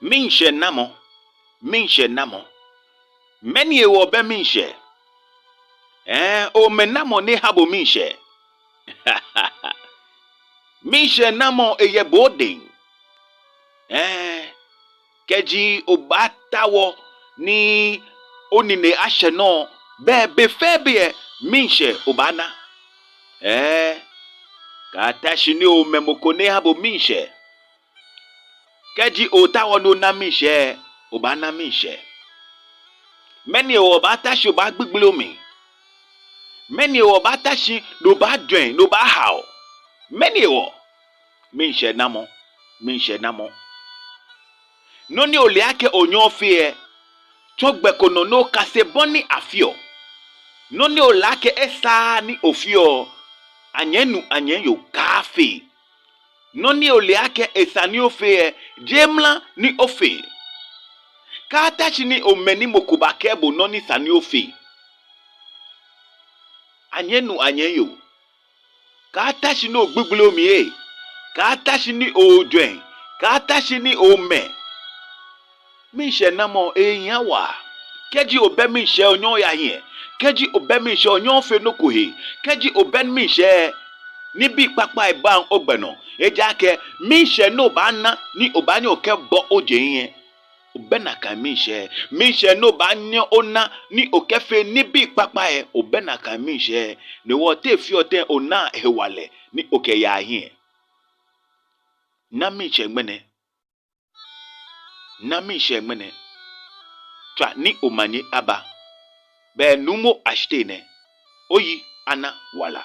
Miishɛɛnamɔ. Miishɛɛnamɔ. Many a wo be miishɛ. O menamo ne habo miishɛ. Miishɛɛnamɔ eye boding. Keji obatawo ni onine asheno be febe miishɛ obana. Katashini o memokone habo miishɛ. Keji otawo no na miishɛ obana miishɛ. Many o batashi oba gbigbilomi. Many o batashi no ba dwen no ba how. Many o miishɛɛnamɔ. Miishɛɛnamɔ. Noni oliake onyo fie. Chogbekono no kaseboni afio. Noni olake esa ni ofio. Anyenu anyenyo kafe. Noni oliake esa ni ofie. Jemla ni ofe. Katashi ni omeni mokubakebo noni sani ofe. Anyenu anyenyo. Katashi no gbigbilomi. Katashi ni odwen. Katashi ni ome. Miishɛɛnamɔ eyawa. Keji obe miishɛ onyo ya hie. Keji obe miishɛ onyo fe no kohe. Keji obe miishɛ ni bi kpakpa iban ogbeno. Ejake miishɛ no bana ni obanyo ke bo oje hie. Obena ka miishɛ. Miishɛ no banyo ona ni okefe ni bi kpakpa e. Obena ka miishɛ. Ne wote fiote ona hewale ni oke ya hie. Na miishɛ gbene. Na miishɛɛnamɔ. Twa ni omanye aba. Be NuumoAshitey ne. Oyi ana wala.